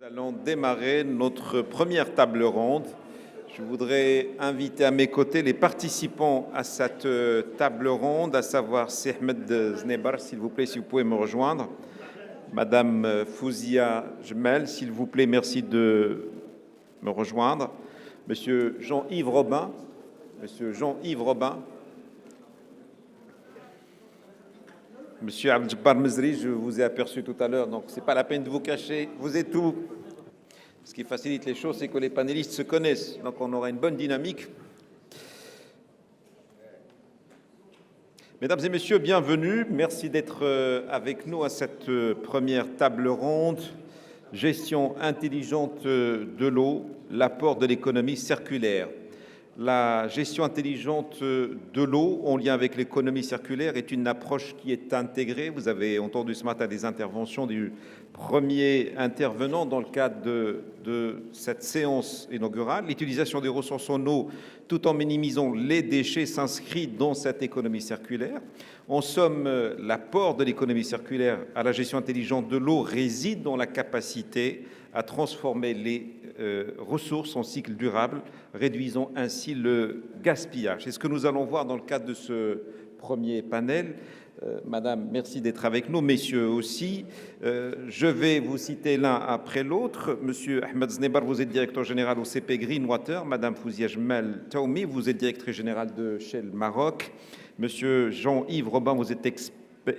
Nous allons démarrer notre première table ronde. Je voudrais inviter à mes côtés les participants à cette table ronde, à savoir Ahmed Znebar, s'il vous plaît, si vous pouvez me rejoindre. Madame Fouzia Jmel, s'il vous plaît, merci de me rejoindre. Monsieur Jean-Yves Robin. Monsieur Jean-Yves Robin. Monsieur Abdjabbar Mezri, je vous ai aperçu tout à l'heure, donc ce n'est pas la peine de vous cacher. Vous êtes où? Ce qui facilite les choses, c'est que les panélistes se connaissent, donc on aura une bonne dynamique. Mesdames et messieurs, bienvenue. Merci d'être avec nous à cette première table ronde. Gestion intelligente de l'eau, l'apport de l'économie circulaire. La gestion intelligente de l'eau en lien avec l'économie circulaire est une approche qui est intégrée. Vous avez entendu ce matin des interventions du premier intervenant dans le cadre de cette séance inaugurale. L'utilisation des ressources en eau tout en minimisant les déchets s'inscrit dans cette économie circulaire. En somme, l'apport de l'économie circulaire à la gestion intelligente de l'eau réside dans la capacité à transformer les ressources en cycle durable, réduisant ainsi le gaspillage. C'est ce que nous allons voir dans le cadre de ce premier panel. Madame, merci d'être avec nous. Messieurs aussi. Je vais vous citer l'un après l'autre. Monsieur Ahmed Znebar, vous êtes directeur général au CP Greenwater. Madame Fouzia Jmel Taoumi, vous êtes directrice générale de Shell Maroc. Monsieur Jean-Yves Robin, vous êtes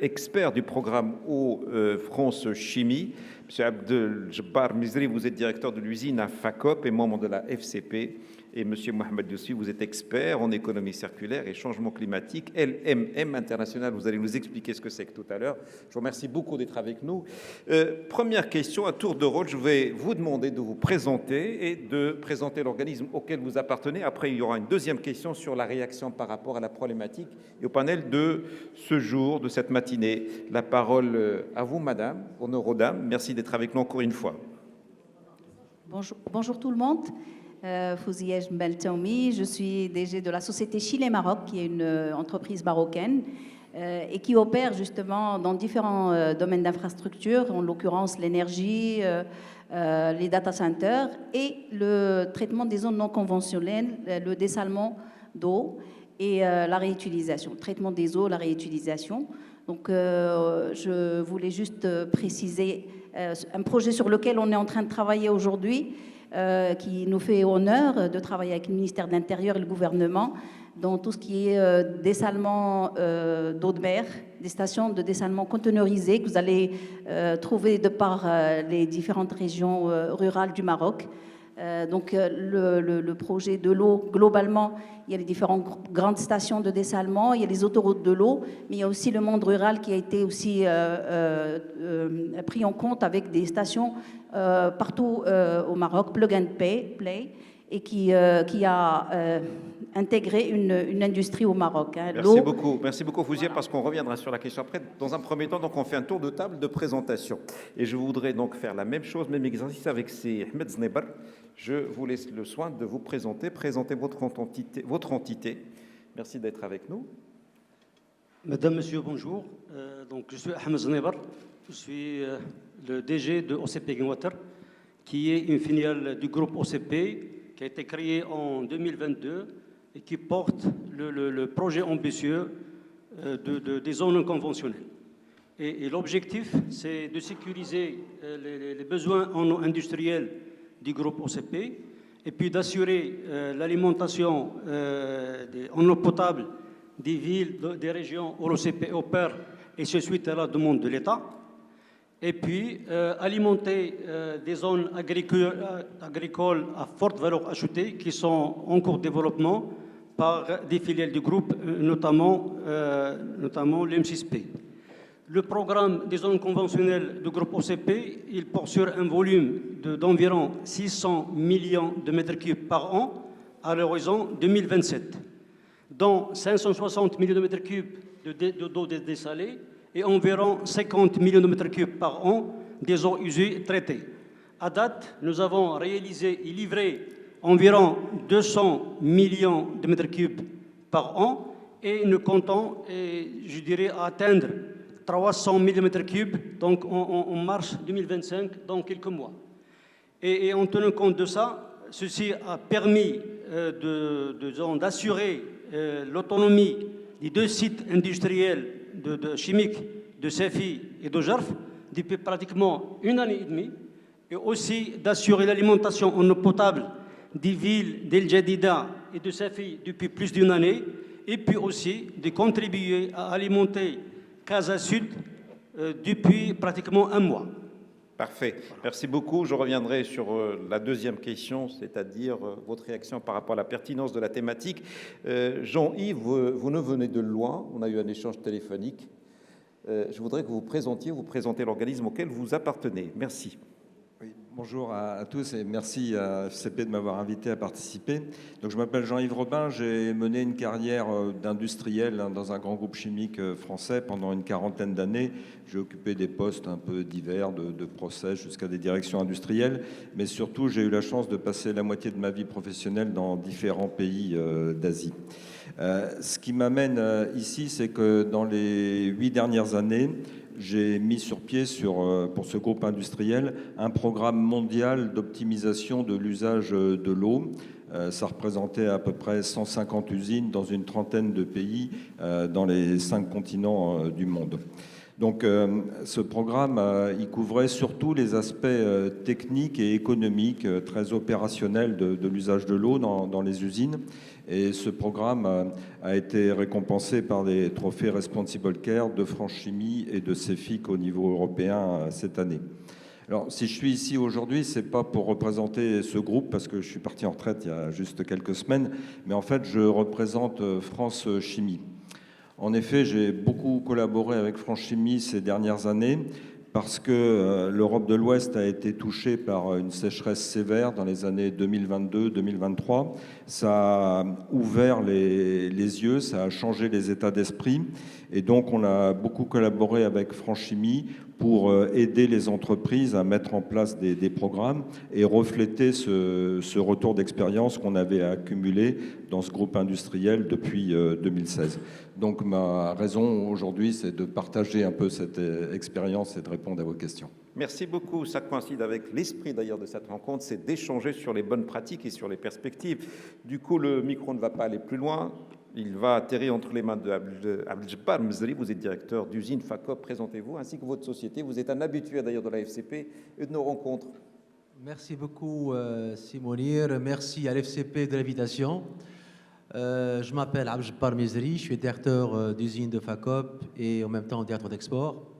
expert du programme Eau France Chimie. Monsieur Abdel-Jabbar Mizri, vous êtes directeur de l'usine à FACOP et membre de la FCP. Et Monsieur Mohamed Youssi, vous êtes expert en économie circulaire et changement climatique, LMM International. Vous allez nous expliquer ce que c'est que tout à l'heure. Je vous remercie beaucoup d'être avec nous. Première question, à tour de rôle, je vais vous demander de vous présenter et de présenter l'organisme auquel vous appartenez. Après, il y aura une deuxième question sur la réaction par rapport à la problématique et au panel de ce jour, de cette matinée. La parole à vous, madame, honneur aux dames. Merci d'être avec nous encore une fois. Bonjour tout le monde. Fouzia Jmel Taoumi, je suis DG de la société Chile Maroc, qui est une entreprise marocaine et qui opère justement dans différents domaines d'infrastructure, en l'occurrence l'énergie, les data centers et le traitement des zones non conventionnelles, le dessalement d'eau et la réutilisation, traitement des eaux, la réutilisation. Donc je voulais juste préciser un projet sur lequel on est en train de travailler aujourd'hui, qui nous fait honneur de travailler avec le ministère de l'Intérieur et le gouvernement dans tout ce qui est dessalement d'eau de mer, des stations de dessalement conteneurisées que vous allez trouver de par les différentes régions rurales du Maroc. Donc le projet de l'eau, globalement, il y a les différentes grandes stations de dessalement, il y a les autoroutes de l'eau, mais il y a aussi le monde rural qui a été aussi pris en compte avec des stations partout au Maroc, Plug and Play, et qui a intégré une industrie au Maroc. Hein. Merci beaucoup Fouzia, parce qu'on reviendra sur la question après. Dans un premier temps, donc, on fait un tour de table de présentation. Et je voudrais donc faire la même chose, même exercice avec Ahmed Znebar. Je vous laisse le soin de vous présenter votre entité. Merci d'être avec nous. Madame, Monsieur, bonjour. Donc, je suis Ahmed Znebar. Je suis le DG de OCP Greenwater, qui est une filiale du groupe OCP qui a été créée en 2022 et qui porte le projet ambitieux des zones non conventionnelles. Et l'objectif, c'est de sécuriser les besoins en eau industrielle du groupe OCP et puis d'assurer l'alimentation en eau potable des villes, des régions où l'OCP opère et se suite à la demande de l'État. Et puis alimenter des zones agricoles à forte valeur ajoutée qui sont en cours de développement par des filiales du groupe, notamment l'M6P. Le programme des zones conventionnelles du groupe OCP, il porte sur un volume d'environ 600 millions de mètres cubes par an à l'horizon 2027, dont 560 millions de mètres cubes d'eau dessalée et environ 50 millions de mètres cubes par an des eaux usées traitées. À date, nous avons réalisé et livré environ 200 millions de mètres cubes par an et nous comptons, je dirais, atteindre 300 mm3 donc en mars 2025, dans quelques mois. Et en tenant compte de ça, ceci a permis d'assurer l'autonomie des 2 sites industriels chimiques de Safi et de Jarf depuis pratiquement 1 année et demie, et aussi d'assurer l'alimentation en eau potable des villes d'El Jadida et de Safi depuis plus d'1 année, et puis aussi de contribuer à alimenter Casa Sud depuis pratiquement 1 mois. Parfait. Merci beaucoup. Je reviendrai sur la deuxième question, c'est-à-dire votre réaction par rapport à la pertinence de la thématique. Jean-Yves, vous nous venez de loin. On a eu un échange téléphonique. Je voudrais que vous présentez l'organisme auquel vous appartenez. Merci. Oui, bonjour à tous et merci à FCP de m'avoir invité à participer. Donc, je m'appelle Jean-Yves Robin, j'ai mené une carrière d'industriel dans un grand groupe chimique français pendant une 40aine d'années. J'ai occupé des postes un peu divers, de process jusqu'à des directions industrielles, mais surtout j'ai eu la chance de passer la moitié de ma vie professionnelle dans différents pays d'Asie. Ce qui m'amène ici, c'est que dans les 8 dernières années, j'ai mis sur pied pour ce groupe industriel un programme mondial d'optimisation de l'usage de l'eau. Ça représentait à peu près 150 usines dans une 30aine de pays dans les 5 continents du monde. Donc ce programme, il couvrait surtout les aspects techniques et économiques, très opérationnels de l'usage de l'eau dans les usines. Et ce programme a été récompensé par des trophées Responsible Care de France Chimie et de CEFIC au niveau européen cette année. Alors, si je suis ici aujourd'hui, ce n'est pas pour représenter ce groupe, parce que je suis parti en retraite il y a juste quelques semaines, mais en fait, je représente France Chimie. En effet, j'ai beaucoup collaboré avec France Chimie ces dernières années, parce que l'Europe de l'Ouest a été touchée par une sécheresse sévère dans les années 2022-2023. Ça a ouvert les yeux, ça a changé les états d'esprit. Et donc, on a beaucoup collaboré avec France Chimie pour aider les entreprises à mettre en place des programmes et refléter ce retour d'expérience qu'on avait accumulé dans ce groupe industriel depuis 2016. Donc ma raison aujourd'hui, c'est de partager un peu cette expérience et de répondre à vos questions. Merci beaucoup. Ça coïncide avec l'esprit d'ailleurs de cette rencontre, c'est d'échanger sur les bonnes pratiques et sur les perspectives. Du coup, le micro ne va pas aller plus loin. Il va atterrir entre les mains de Abdelgabbar Mezri. Vous êtes directeur d'usine FACOP. Présentez-vous, ainsi que votre société. Vous êtes un habitué d'ailleurs de la FCP et de nos rencontres. Merci beaucoup, Simonir. Merci à l'FCP de l'invitation. Je m'appelle Abdelgabbar Mezri. Je suis directeur d'usine de FACOP et en même temps directeur d'export.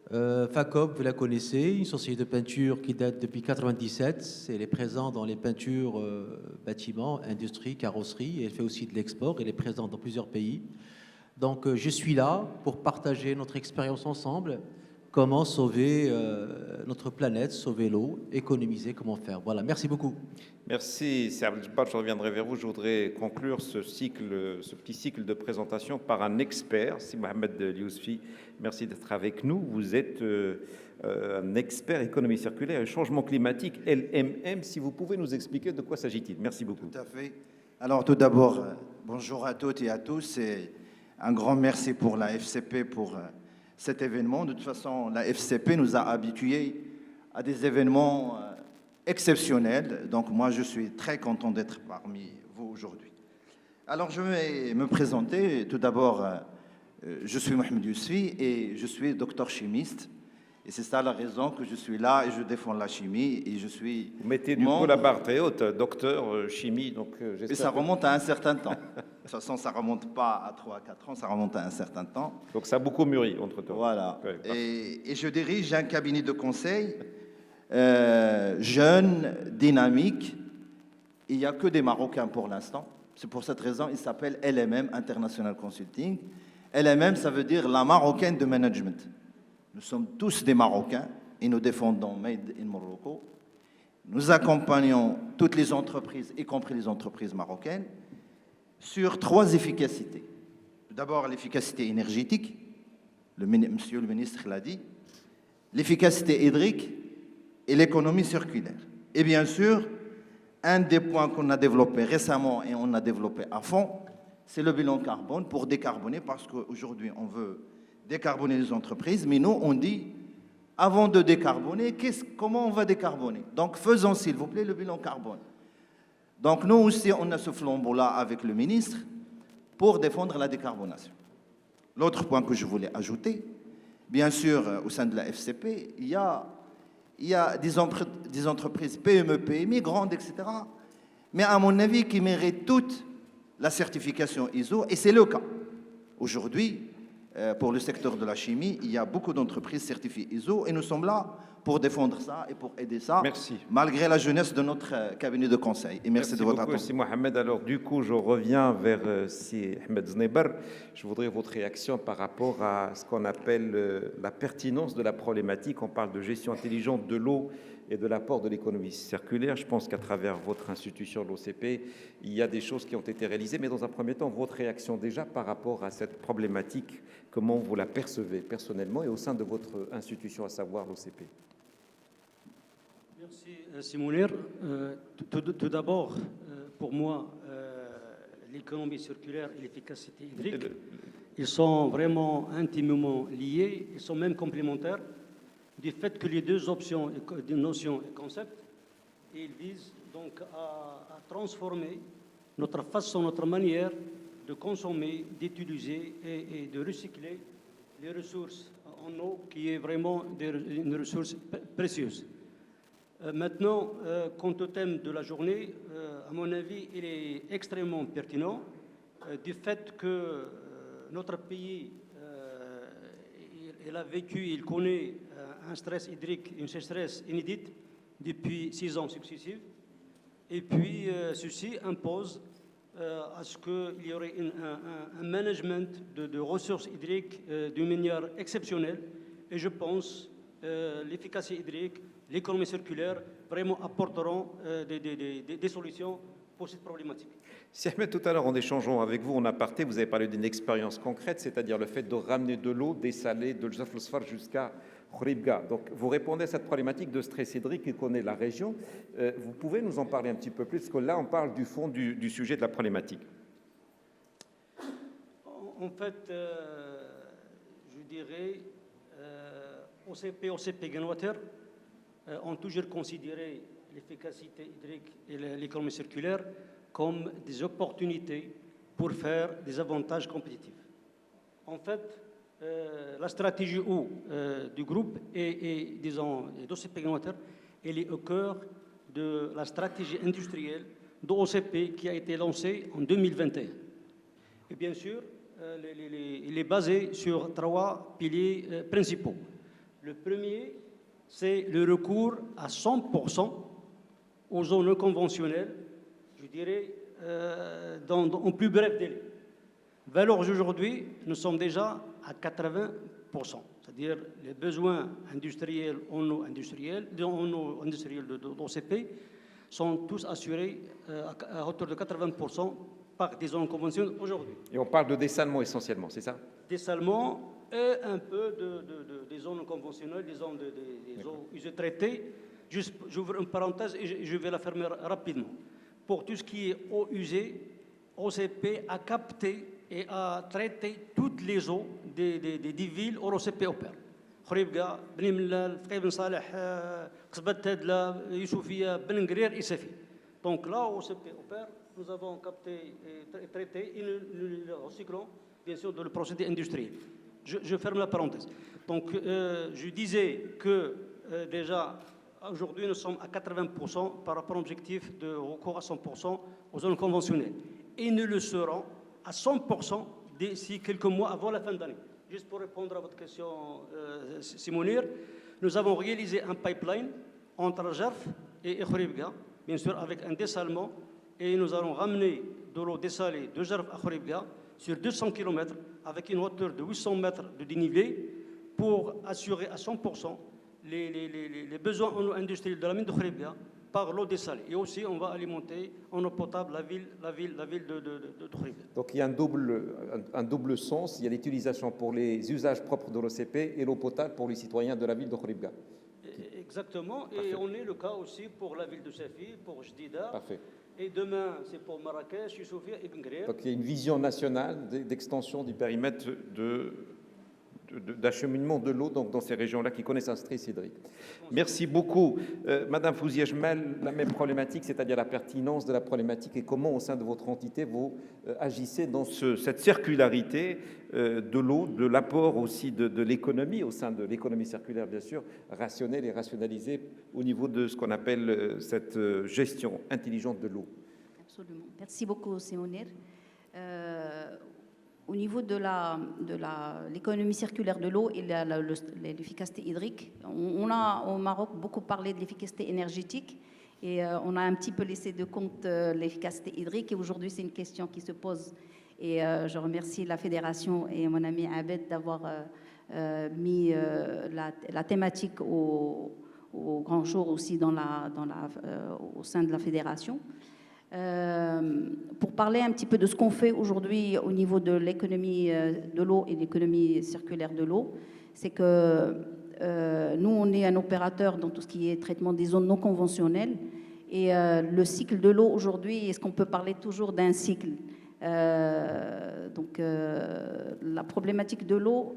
FACOP, vous la connaissez, une société de peinture qui date depuis 1997. Elle est présente dans les peintures bâtiments, industrie, carrosserie. Elle fait aussi de l'export. Elle est présente dans plusieurs pays. Donc, je suis là pour partager notre expérience ensemble. Comment sauver notre planète, sauver l'eau, économiser, comment faire. Voilà, merci beaucoup. Merci, c'est Abdelgabbar, je reviendrai vers vous. Je voudrais conclure ce petit cycle de présentation par un expert, c'est Mohamed Yousfi. Merci d'être avec nous. Vous êtes un expert économie circulaire et changement climatique, LMM. Si vous pouvez nous expliquer de quoi s'agit-il. Merci beaucoup. Tout à fait. Alors tout d'abord, bonjour à toutes et à tous et un grand merci pour la FCP pour cet événement. De toute façon, la FCP nous a habitués à des événements exceptionnels. Donc moi, je suis très content d'être parmi vous aujourd'hui. Alors je vais me présenter. Tout d'abord, je suis Mohamed Yousfi et je suis docteur chimiste. Et c'est ça la raison que je suis là et je défends la chimie et je suis... Vous mettez du coup la barre très haute, docteur chimie. Donc, et ça remonte à un certain temps. De toute façon, ça ne remonte pas à 3 à 4 ans, ça remonte à un certain temps. Donc ça a beaucoup mûri entre-temps. Voilà. Ouais, et je dirige un cabinet de conseil jeune, dynamique. Il n'y a que des Marocains pour l'instant. C'est pour cette raison il s'appelle LMM, International Consulting. LMM, ça veut dire la Marocaine de Management. Nous sommes tous des Marocains et nous défendons Made in Morocco. Nous accompagnons toutes les entreprises, y compris les entreprises marocaines, sur 3 efficacités. D'abord, l'efficacité énergétique, monsieur le ministre l'a dit, l'efficacité hydrique et l'économie circulaire. Et bien sûr, un des points qu'on a développé récemment et on a développé à fond, c'est le bilan carbone pour décarboner, parce qu'aujourd'hui, on veut décarboner les entreprises, mais nous, on dit avant de décarboner, comment on va décarboner? Donc faisons s'il vous plaît le bilan carbone. Donc nous aussi, on a ce flambeau-là avec le ministre pour défendre la décarbonation. L'autre point que je voulais ajouter, bien sûr, au sein de la FCP, il y a des entreprises PME, PMI, grandes, etc., mais à mon avis, qui méritent toute la certification ISO, et c'est le cas. Aujourd'hui, pour le secteur de la chimie, il y a beaucoup d'entreprises certifiées ISO, et nous sommes là pour défendre ça et pour aider ça, malgré la jeunesse de notre cabinet de conseil. Et merci de votre attention. Merci Mohamed. Alors du coup, je reviens vers Si Ahmed Zneiber. Je voudrais votre réaction par rapport à ce qu'on appelle la pertinence de la problématique. On parle de gestion intelligente de l'eau et de l'apport de l'économie circulaire. Je pense qu'à travers votre institution, l'OCP, il y a des choses qui ont été réalisées. Mais dans un premier temps, votre réaction déjà par rapport à cette problématique, comment vous la percevez personnellement et au sein de votre institution, à savoir l'OCP? Merci Simounir. Tout d'abord, pour moi, l'économie circulaire et l'efficacité hydrique, ils sont vraiment intimement liés, ils sont même complémentaires, du fait que les deux options, notions et concepts, ils visent donc à transformer notre façon, notre manière de consommer, d'utiliser et de recycler les ressources en eau, qui est vraiment une ressource précieuse. Maintenant, quant au thème de la journée, à mon avis, il est extrêmement pertinent du fait que notre pays il a vécu, il connaît un stress hydrique, une sécheresse inédite depuis 6 ans successifs. Et puis, ceci impose à ce qu'il y aurait un management de ressources hydriques d'une manière exceptionnelle. Et je pense l'efficacité hydrique, l'économie circulaire, vraiment apporteront des solutions pour cette problématique. Si Ahmed, tout à l'heure, en échangeant avec vous en aparté, vous avez parlé d'une expérience concrète, c'est-à-dire le fait de ramener de l'eau dessalée de Jaf el-Sfar jusqu'à Khouribga. Donc, vous répondez à cette problématique de stress hydrique que connaît la région. Vous pouvez nous en parler un petit peu plus, parce que là, on parle du fond du sujet de la problématique. En fait, je dirais, OCP Greenwater ont toujours considéré l'efficacité hydrique et l'économie circulaire comme des opportunités pour faire des avantages compétitifs. En fait, la stratégie eau du groupe et d'OCP Greenwater, elle est au cœur de la stratégie industrielle d'OCP qui a été lancée en 2021. Et bien sûr, il est basé sur 3 piliers principaux. Le premier, c'est le recours à 100% aux zones non conventionnelles, je dirais, en plus bref délai. Alors aujourd'hui, nous sommes déjà à 80%, c'est-à-dire les besoins industriels en eau industrielle de l'OCP sont tous assurés à hauteur de 80% par des zones conventionnelles aujourd'hui. Et on parle de dessalement essentiellement, c'est ça? Dessalement et un peu des zones conventionnelles, des zones des eaux usées traitées. Juste, j'ouvre une parenthèse et je vais la fermer rapidement. Pour tout ce qui est eau usée, OCP a capté et a traité toutes les eaux des villes où OCP opère. Khouribga, Beni Mellal, Fqih Ben Saleh, Qsbat Tadla, Youssoufia, Ben Ngrir et Safi. Donc là où OCP opère, nous avons capté et traité et nous recyclons, bien sûr, dans le procédé industriel. Je ferme la parenthèse. Donc, je disais que déjà, aujourd'hui, nous sommes à 80% par rapport à l'objectif de recours à 100% aux zones conventionnelles. Et nous le serons à 100% d'ici quelques mois avant la fin d'année. Juste pour répondre à votre question, Simounir, nous avons réalisé un pipeline entre Jarf et Khouribga, bien sûr avec un dessalement, et nous allons ramener de l'eau dessalée de Jarf à Khouribga sur 200 km avec une hauteur de 800 mètres de dénivelé pour assurer à 100% les besoins en eau industrielle de la mine de Khouribga par l'eau dessalée. Et aussi, on va alimenter en eau potable la ville de Khouribga. Donc il y a un double sens. Il y a l'utilisation pour les usages propres de l'OCP et l'eau potable pour les citoyens de la ville de Khouribga. Exactement. Parfait. Et on est le cas aussi pour la ville de Safi, pour Jdida. Parfait. Et demain, c'est pour Marrakech, Youssoufia et Ben Ngrir. Donc il y a une vision nationale d'extension du périmètre d'acheminement de l'eau dans ces régions-là qui connaissent un stress hydrique. Merci beaucoup. Madame Fouzia Jmal, la même problématique, c'est-à-dire la pertinence de la problématique et comment au sein de votre entité vous agissez dans cette circularité de l'eau, de l'apport aussi de l'économie, au sein de l'économie circulaire bien sûr, rationnelle et rationalisée au niveau de ce qu'on appelle cette gestion intelligente de l'eau. Absolument. Merci beaucoup, Simonir. Au niveau de l'économie circulaire de l'eau et l'efficacité hydrique, on a au Maroc beaucoup parlé de l'efficacité énergétique et on a un petit peu laissé de compte l'efficacité hydrique. Et aujourd'hui, c'est une question qui se pose. Et je remercie la fédération et mon ami Abed d'avoir mis la thématique au grand jour aussi au sein de la fédération. Pour parler un petit peu de ce qu'on fait aujourd'hui au niveau de l'économie de l'eau et l'économie circulaire de l'eau, c'est que nous, on est un opérateur dans tout ce qui est traitement des zones non conventionnelles. Et le cycle de l'eau aujourd'hui, est-ce qu'on peut parler toujours d'un cycle? Donc, la problématique de l'eau,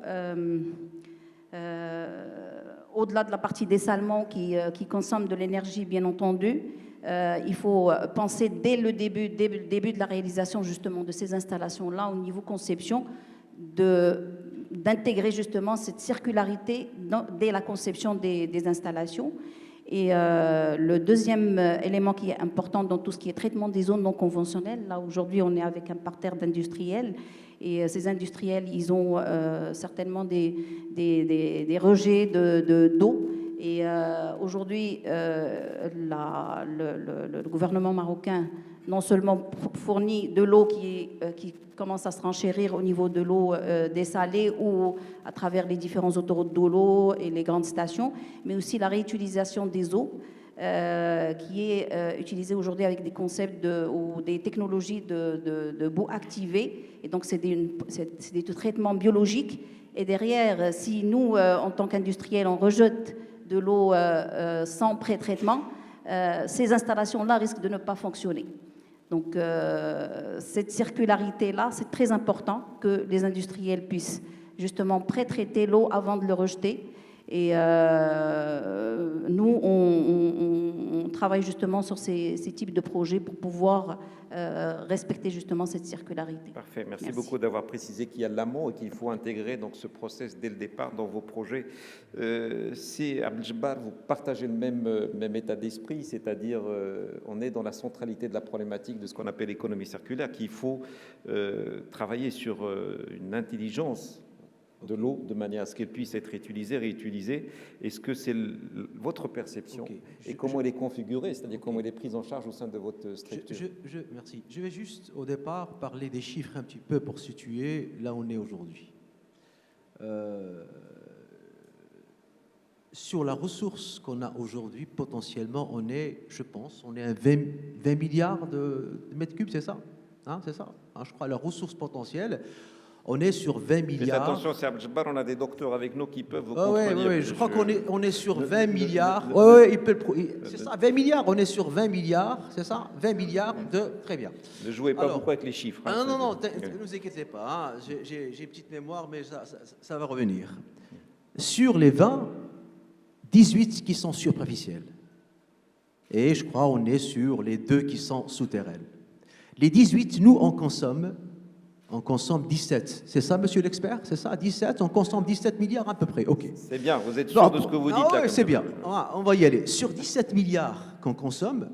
au-delà de la partie dessalement qui consomme de l'énergie, bien entendu, il faut penser dès le début de la réalisation justement de ces installations-là, au niveau conception, d'intégrer justement cette circularité dès la conception des installations. Et le deuxième élément qui est important dans tout ce qui est traitement des zones non conventionnelles, là aujourd'hui on est avec un parterre d'industriels et ces industriels, ils ont certainement des rejets d'eau. Et aujourd'hui, le gouvernement marocain non seulement fournit de l'eau qui commence à se renchérir au niveau de l'eau dessalée ou à travers les différentes autoroutes de l'eau et les grandes stations, mais aussi la réutilisation des eaux qui est utilisée aujourd'hui avec des concepts ou des technologies de boue activée. Et donc, c'est des traitements biologiques. Et derrière, si nous, en tant qu'industriels, on rejette de l'eau sans pré-traitement, ces installations-là risquent de ne pas fonctionner. Donc, cette circularité-là, c'est très important que les industriels puissent justement pré-traiter l'eau avant de le rejeter. Et nous, on travaille justement sur ces types de projets pour pouvoir respecter justement cette circularité. Parfait. Merci beaucoup d'avoir précisé qu'il y a l'amont et qu'il faut intégrer donc ce process dès le départ dans vos projets. Si Abdeljabar, vous partagez le même état d'esprit, c'est-à-dire on est dans la centralité de la problématique de ce qu'on appelle l'économie circulaire, qu'il faut travailler sur une intelligence de l'eau de manière à ce qu'elle puisse être utilisée, réutilisée. Est-ce que c'est votre perception et comment elle est configurée, c'est-à-dire comment elle est prise en charge au sein de votre structure? Merci. Je vais juste au départ parler des chiffres un petit peu pour situer là où on est aujourd'hui. Sur la ressource qu'on a aujourd'hui, potentiellement, on est, je pense, on est à 20 milliards de mètres cubes, c'est ça, hein, c'est ça, hein, je crois, la ressource potentielle. On est sur 20 milliards. Faites attention, c'est Abdeljabar, on a des docteurs avec nous qui peuvent vous contredire. Oui, je crois qu'on est sur 20 milliards. Oui, c'est ça, 20 milliards. On est sur 20 milliards, c'est ça 20 milliards de... Très bien. Ne jouez pas beaucoup avec les chiffres. Hein, non, ne vous inquiétez pas. Hein, j'ai une petite mémoire, mais ça va revenir. Sur les 20, 18 qui sont superficiels. Et je crois on est sur les 2 qui sont souterraines. Les 18, nous, on consomme 17. C'est ça, monsieur l'expert? C'est ça, 17? On consomme 17 milliards à peu près. OK. C'est bien, vous êtes sûr de ce que vous dites là? Oui, c'est bien. On va y aller. Sur 17 milliards qu'on consomme,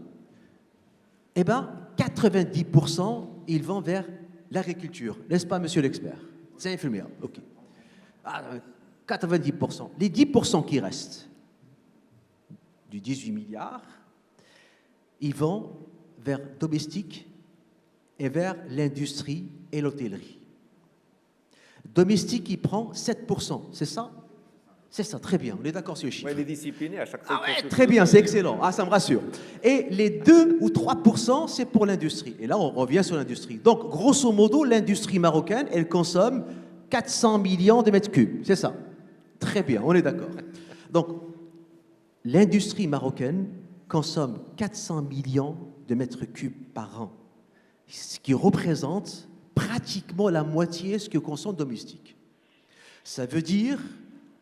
eh bien, 90%, ils vont vers l'agriculture. N'est-ce pas, monsieur l'expert? C'est infirmière. OK. 90%. Les 10% qui restent, du 18 milliards, ils vont vers domestique et vers l'industrie et l'hôtellerie. Domestique, il prend 7%, c'est ça? C'est ça, très bien, on est d'accord sur les chiffres. Ouais, il est discipliné à chaque fois. Très bien, c'est excellent, ça me rassure. Et les 2 ou 3%, c'est pour l'industrie. Et là, on revient sur l'industrie. Donc, grosso modo, l'industrie marocaine, elle consomme 400 millions de mètres cubes, c'est ça? Très bien, on est d'accord. Donc, l'industrie marocaine consomme 400 millions de mètres cubes par an, ce qui représente pratiquement la moitié de ce que consomme domestique. Ça veut dire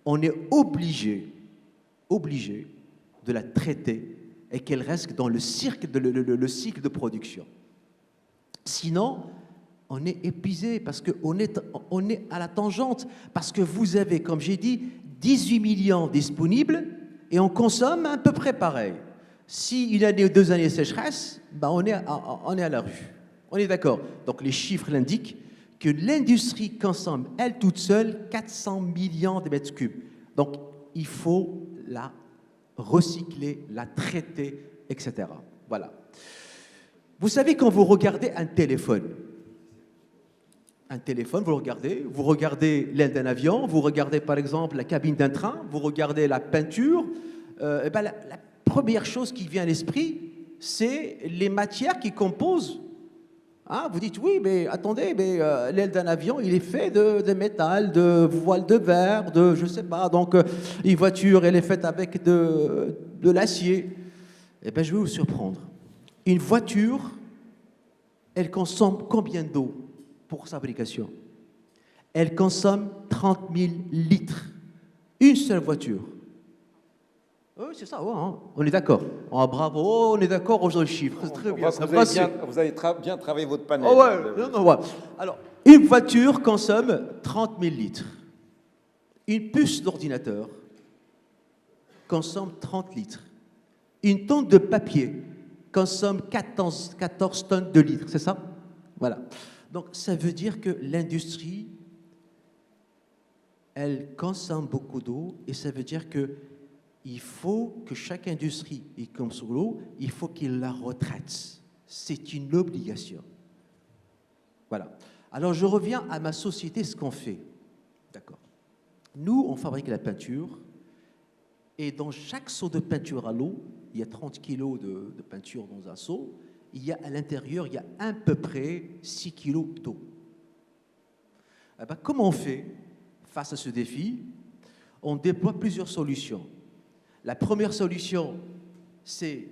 on est obligé de la traiter et qu'elle reste dans le cycle de production. Sinon, on est épuisé parce qu'on est à la tangente, parce que vous avez, comme j'ai dit, 18 millions disponibles et on consomme à peu près pareil. Si une année ou 2 années de sécheresse, ben on est à la rue. On est d'accord. Donc les chiffres l'indiquent que l'industrie consomme, elle toute seule, 400 millions de mètres cubes. Donc il faut la recycler, la traiter, etc. Voilà. Vous savez, quand vous regardez un téléphone, vous regardez l'aile d'un avion, vous regardez par exemple la cabine d'un train, vous regardez la peinture, et ben la première chose qui vient à l'esprit, c'est les matières qui composent. Hein, vous dites, oui, mais attendez, mais l'aile d'un avion, il est fait de métal, de voile de verre, de, je sais pas, donc une voiture, elle est faite avec de l'acier. Eh bien, je vais vous surprendre. Une voiture, elle consomme combien d'eau pour sa fabrication? Elle consomme 30 000 litres. Une seule voiture. Oui, c'est ça, ouais, hein. On est d'accord. Oh, bravo, on est d'accord aux chiffres. C'est très bien. Vous avez bien travaillé votre panel. Oh, ouais, non, ouais. Alors, une voiture consomme 30 000 litres. Une puce d'ordinateur consomme 30 litres. Une tonne de papier consomme 14 tonnes de litres, c'est ça? Voilà. Donc, ça veut dire que l'industrie, elle consomme beaucoup d'eau et ça veut dire qu'il faut que chaque industrie, et comme sur l'eau, il faut qu'il la retraite. C'est une obligation. Voilà. Alors, je reviens à ma société, ce qu'on fait. D'accord. Nous, on fabrique la peinture et dans chaque seau de peinture à l'eau, il y a 30 kilos de peinture dans un seau. Il y a à l'intérieur, il y a à peu près 6 kilos d'eau. Eh bien, comment on fait face à ce défi? On déploie plusieurs solutions. La première solution, c'est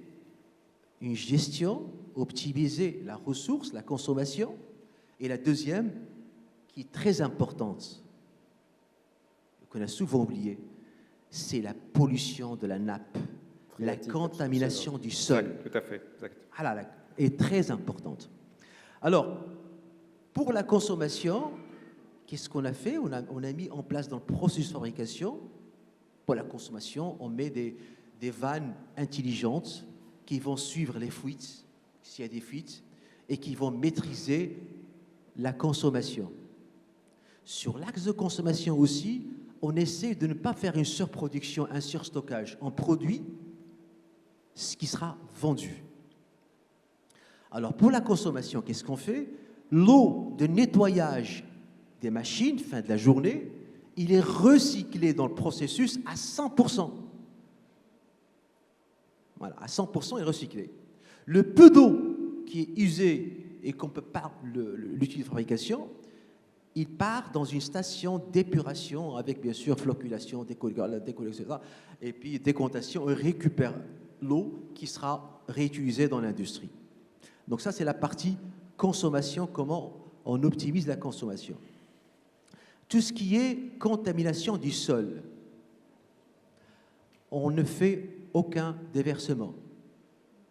une gestion, optimiser la ressource, la consommation. Et la deuxième, qui est très importante, qu'on a souvent oublié, c'est la pollution de la nappe, la contamination du sol. Tout à fait. Exact. Voilà, est très importante. Alors, pour la consommation, qu'est-ce qu'on a fait? On a mis en place dans le processus de fabrication, pour la consommation, on met des vannes intelligentes qui vont suivre les fuites, s'il y a des fuites, et qui vont maîtriser la consommation. Sur l'axe de consommation aussi, on essaie de ne pas faire une surproduction, un surstockage. On produit ce qui sera vendu. Alors, pour la consommation, qu'est-ce qu'on fait? L'eau de nettoyage des machines, fin de la journée, il est recyclé dans le processus à 100%. Voilà, à 100%, il est recyclé. Le peu d'eau qui est usé et qu'on ne peut pas l'utiliser de fabrication, il part dans une station d'épuration avec, bien sûr, flocculation, décollation, etc. Et puis, décontation, on récupère l'eau qui sera réutilisée dans l'industrie. Donc ça, c'est la partie consommation, comment on optimise la consommation. Tout ce qui est contamination du sol, on ne fait aucun déversement.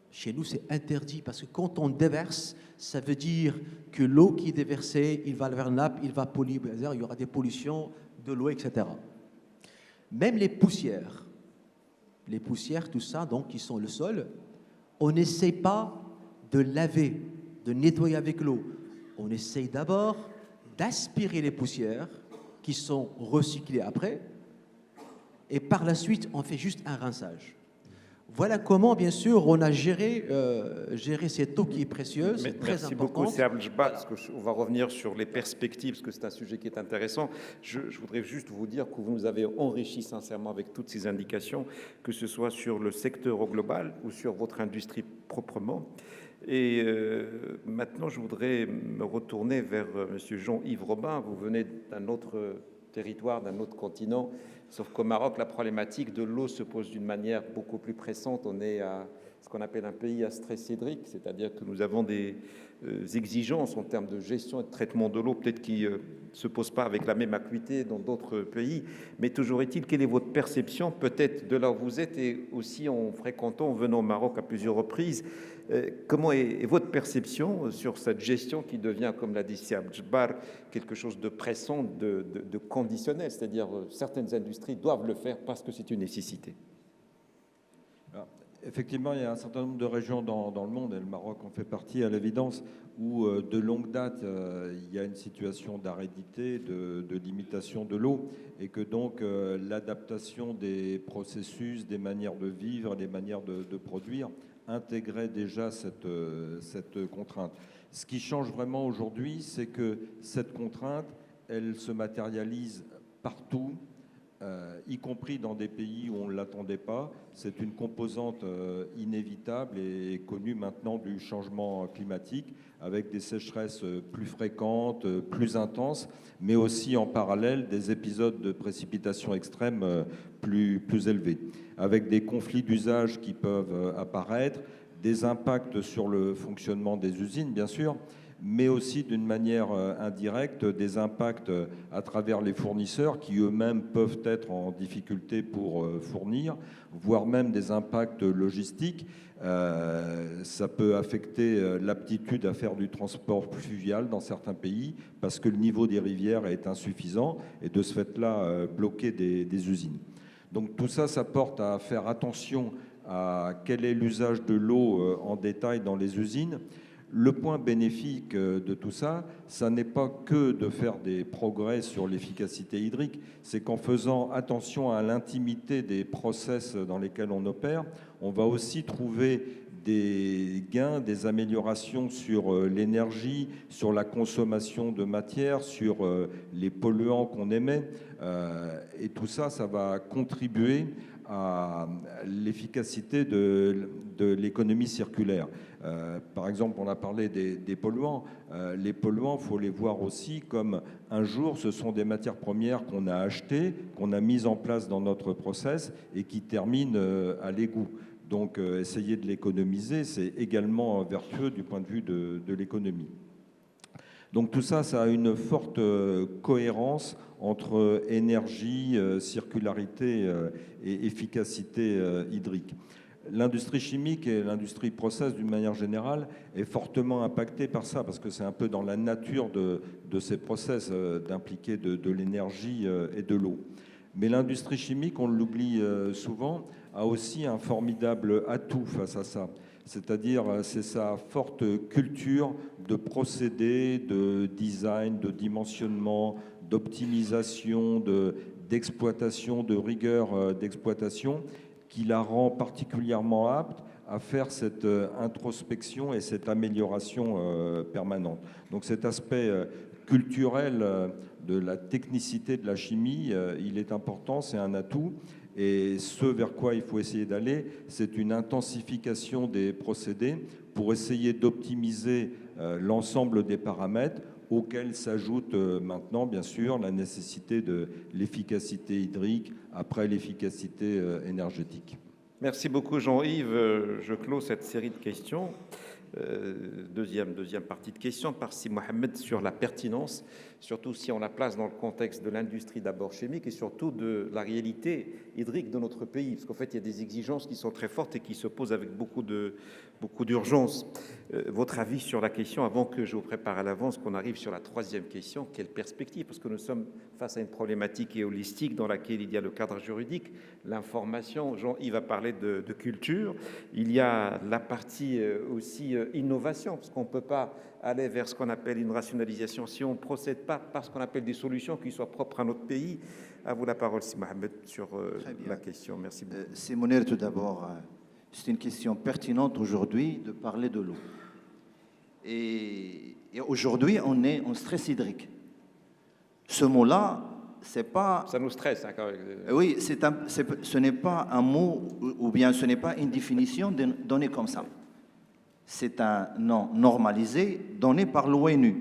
Chez nous, c'est interdit parce que quand on déverse, ça veut dire que l'eau qui est déversée, il va vers la nappe, il va polluer, il y aura des pollutions de l'eau, etc. Même les poussières, tout ça, donc, qui sont le sol, on n'essaie pas de laver, de nettoyer avec l'eau. On essaye d'abord d'aspirer les poussières qui sont recyclées après et par la suite, on fait juste un rinçage. Voilà comment, bien sûr, on a géré cette eau qui est précieuse, très Merci importante. beaucoup, c'est Abdelba, parce qu'on va revenir sur les perspectives, parce que c'est un sujet qui est intéressant. Je voudrais juste vous dire que vous nous avez enrichi sincèrement avec toutes ces indications, que ce soit sur le secteur au global ou sur votre industrie proprement. Et maintenant, je voudrais me retourner vers Monsieur Jean-Yves Robin. Vous venez d'un autre territoire, d'un autre continent. Sauf qu'au Maroc, la problématique de l'eau se pose d'une manière beaucoup plus pressante. On est à ce qu'on appelle un pays à stress hydrique, c'est-à-dire que nous avons des exigences en termes de gestion et de traitement de l'eau, peut-être qui ne se posent pas avec la même acuité dans d'autres pays. Mais toujours est-il, quelle est votre perception, peut-être de là où vous êtes et aussi en fréquentant, en venant au Maroc à plusieurs reprises, comment est votre perception sur cette gestion qui devient, comme l'a dit Siab Djbar, quelque chose de pressant, de conditionnel, c'est-à-dire certaines industries doivent le faire parce que c'est une nécessité? Alors, effectivement, il y a un certain nombre de régions dans le monde, et le Maroc en fait partie à l'évidence, où de longue date, il y a une situation d'aridité, de limitation de l'eau, et que donc l'adaptation des processus, des manières de vivre, des manières de produire, intégrait déjà cette contrainte. Ce qui change vraiment aujourd'hui, c'est que cette contrainte, elle se matérialise partout, y compris dans des pays où on ne l'attendait pas. C'est une composante inévitable et connue maintenant du changement climatique, avec des sécheresses plus fréquentes, plus intenses, mais aussi en parallèle des épisodes de précipitations extrêmes plus élevés, avec des conflits d'usage qui peuvent apparaître, des impacts sur le fonctionnement des usines, bien sûr, mais aussi d'une manière indirecte, des impacts à travers les fournisseurs qui eux-mêmes peuvent être en difficulté pour fournir, voire même des impacts logistiques. Ça peut affecter l'aptitude à faire du transport fluvial dans certains pays parce que le niveau des rivières est insuffisant et de ce fait-là bloquer des usines. Donc tout ça, ça porte à faire attention à quel est l'usage de l'eau en détail dans les usines. Le point bénéfique de tout ça, ça n'est pas que de faire des progrès sur l'efficacité hydrique, c'est qu'en faisant attention à l'intimité des process dans lesquels on opère, on va aussi trouver des gains, des améliorations sur l'énergie, sur la consommation de matière, sur les polluants qu'on émet. Et tout ça, ça va contribuer à l'efficacité de l'économie circulaire. Par exemple, on a parlé des polluants. Les polluants, il faut les voir aussi comme un jour, ce sont des matières premières qu'on a achetées, qu'on a mises en place dans notre process et qui terminent à l'égout. Donc, essayer de l'économiser, c'est également vertueux du point de vue de l'économie. Donc tout ça, ça a une forte cohérence entre énergie, circularité et efficacité hydrique. L'industrie chimique et l'industrie process, d'une manière générale, est fortement impactée par ça, parce que c'est un peu dans la nature de ces process d'impliquer de l'énergie et de l'eau. Mais l'industrie chimique, on l'oublie souvent, a aussi un formidable atout face à ça. C'est-à-dire, c'est sa forte culture de procédés, de design, de dimensionnement, d'optimisation, d'exploitation, de rigueur d'exploitation, qui la rend particulièrement apte à faire cette introspection et cette amélioration permanente. Donc cet aspect culturel de la technicité de la chimie, il est important, c'est un atout. Et ce vers quoi il faut essayer d'aller, c'est une intensification des procédés pour essayer d'optimiser l'ensemble des paramètres auxquels s'ajoute maintenant, bien sûr, la nécessité de l'efficacité hydrique après l'efficacité énergétique. Merci beaucoup Jean-Yves. Je clôt cette série de questions. Deuxième partie de questions par Si Mohamed sur la pertinence, surtout si on la place dans le contexte de l'industrie d'abord chimique et surtout de la réalité hydrique de notre pays, parce qu'en fait il y a des exigences qui sont très fortes et qui se posent avec beaucoup d'urgence. Votre avis sur la question, avant que je vous prépare à l'avance, qu'on arrive sur la troisième question, quelle perspective? Parce que nous sommes face à une problématique qui est holistique dans laquelle il y a le cadre juridique, l'information, Jean-Yves a parlé de culture, il y a la partie aussi innovation, parce qu'on ne peut pas aller vers ce qu'on appelle une rationalisation si on ne procède pas par ce qu'on appelle des solutions qui soient propres à notre pays. À vous la parole, Si Mohamed, sur la question. Merci beaucoup. C'est Mounir, tout d'abord. C'est une question pertinente aujourd'hui de parler de l'eau. Et aujourd'hui, on est en stress hydrique. Ce mot-là, c'est pas... Ça nous stresse. Hein, quand même. Oui, ce n'est pas un mot, ou bien ce n'est pas une définition donnée comme ça. C'est un nom normalisé donné par l'ONU.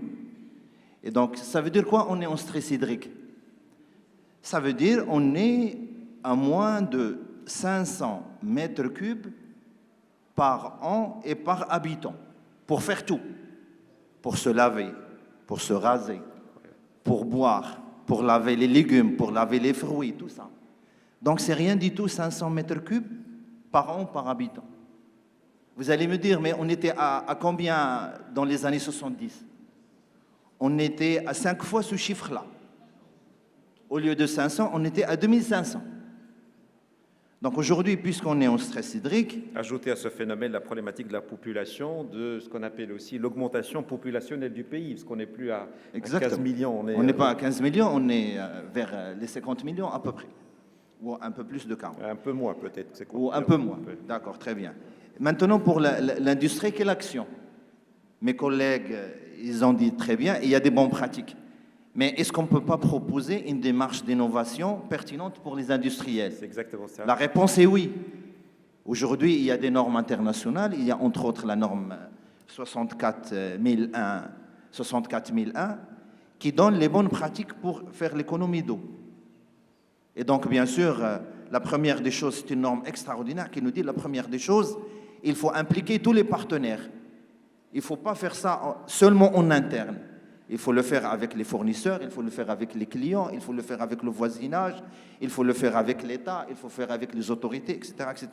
Et donc, ça veut dire quoi? On est en stress hydrique. Ça veut dire on est à moins de 500 mètres cubes par an et par habitant, pour faire tout, pour se laver, pour se raser, pour boire, pour laver les légumes, pour laver les fruits, tout ça. Donc c'est rien du tout 500 mètres cubes par an, par habitant. Vous allez me dire, mais on était à combien dans les années 70? On était à 5 fois ce chiffre-là. Au lieu de 500, on était à 2500. Donc aujourd'hui, puisqu'on est en stress hydrique... Ajouter à ce phénomène la problématique de la population, de ce qu'on appelle aussi l'augmentation populationnelle du pays, parce qu'on n'est plus à 15 millions. On n'est pas à 15 millions, on est vers les 50 millions à peu près. Ou un peu plus de 40. Un peu moins peut-être. Ou un peu moins, d'accord, très bien. Maintenant, pour l'industrie, quelle action? Mes collègues, ils ont dit très bien, il y a des bonnes pratiques. Mais est-ce qu'on ne peut pas proposer une démarche d'innovation pertinente pour les industriels? C'est exactement ça. La réponse est oui. Aujourd'hui, il y a des normes internationales. Il y a entre autres la norme 64001 qui donne les bonnes pratiques pour faire l'économie d'eau. Et donc, bien sûr, la première des choses, c'est une norme extraordinaire qui nous dit la première des choses, il faut impliquer tous les partenaires. Il ne faut pas faire ça seulement en interne. Il faut le faire avec les fournisseurs, il faut le faire avec les clients, il faut le faire avec le voisinage, il faut le faire avec l'État, il faut le faire avec les autorités, etc., etc.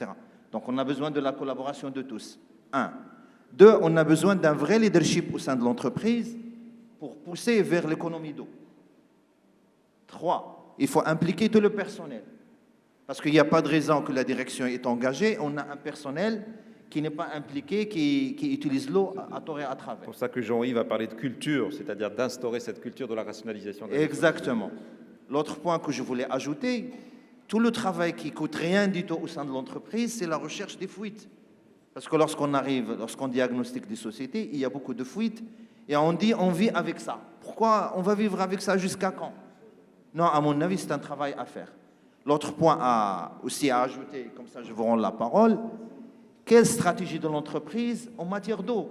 Donc on a besoin de la collaboration de tous. 1. 2, on a besoin d'un vrai leadership au sein de l'entreprise pour pousser vers l'économie d'eau. 3, il faut impliquer tout le personnel. Parce qu'il n'y a pas de raison que la direction est engagée, on a un personnel qui n'est pas impliqué, qui utilise l'eau à tort et à travers. C'est pour ça que Jean-Yves a parlé de culture, c'est-à-dire d'instaurer cette culture de la rationalisation. Exactement. L'autre point que je voulais ajouter, tout le travail qui coûte rien du tout au sein de l'entreprise, c'est la recherche des fuites. Parce que lorsqu'on diagnostique des sociétés, il y a beaucoup de fuites, et on dit on vit avec ça. Pourquoi on va vivre avec ça jusqu'à quand? Non, à mon avis, c'est un travail à faire. L'autre point aussi à ajouter, comme ça je vous rends la parole, quelle stratégie de l'entreprise en matière d'eau?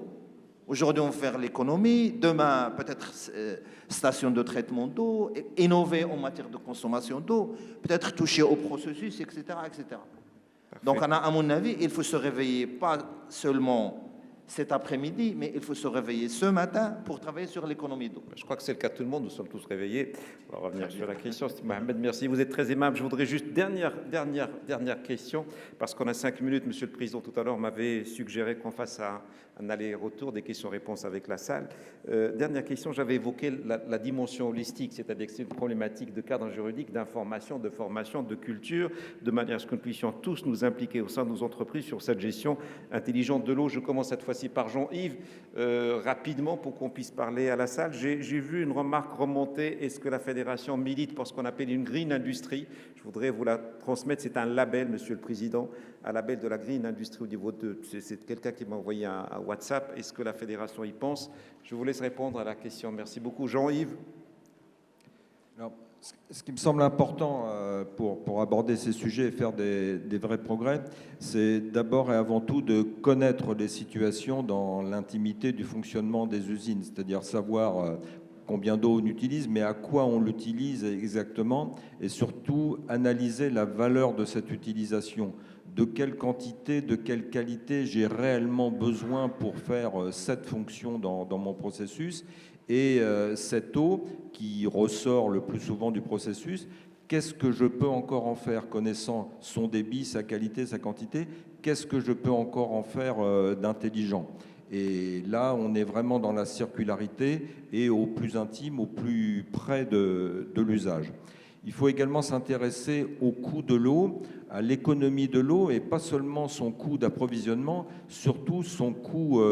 Aujourd'hui, on va faire l'économie, demain, peut-être station de traitement d'eau, innover en matière de consommation d'eau, peut-être toucher au processus, etc., etc. Donc, à mon avis, il faut se réveiller pas seulement cet après-midi, mais il faut se réveiller ce matin pour travailler sur l'économie d'eau. Je crois que c'est le cas de tout le monde, nous sommes tous réveillés. On va revenir sur la question. Mohamed, merci, vous êtes très aimable. Je voudrais juste, dernière question, parce qu'on a 5 minutes, Monsieur le Président, tout à l'heure, m'avait suggéré qu'on fasse un aller-retour des questions-réponses avec la salle. Dernière question, j'avais évoqué la dimension holistique, c'est-à-dire que c'est une problématique de cadre juridique, d'information, de formation, de culture, de manière à ce que nous puissions tous nous impliquer au sein de nos entreprises sur cette gestion intelligente de l'eau. Je commence cette fois-ci par Jean-Yves, rapidement pour qu'on puisse parler à la salle. J'ai vu une remarque remonter, est-ce que la Fédération milite pour ce qu'on appelle une green industry? Je voudrais vous la transmettre, c'est un label, Monsieur le Président, un label de la green industry au niveau de... C'est quelqu'un qui m'a envoyé un WhatsApp, est-ce que la Fédération y pense? Je vous laisse répondre à la question, merci beaucoup. Jean-Yves. Alors, ce qui me semble important pour aborder ces sujets et faire des vrais progrès, c'est d'abord et avant tout de connaître les situations dans l'intimité du fonctionnement des usines, c'est-à-dire savoir combien d'eau on utilise, mais à quoi on l'utilise exactement, et surtout analyser la valeur de cette utilisation. De quelle quantité, de quelle qualité j'ai réellement besoin pour faire cette fonction dans mon processus. Et cette eau qui ressort le plus souvent du processus, qu'est-ce que je peux encore en faire, connaissant son débit, sa qualité, sa quantité, qu'est-ce que je peux encore en faire d'intelligent? Et là, on est vraiment dans la circularité et au plus intime, au plus près de l'usage. Il faut également s'intéresser au coût de l'eau, à l'économie de l'eau, et pas seulement son coût d'approvisionnement, surtout son coût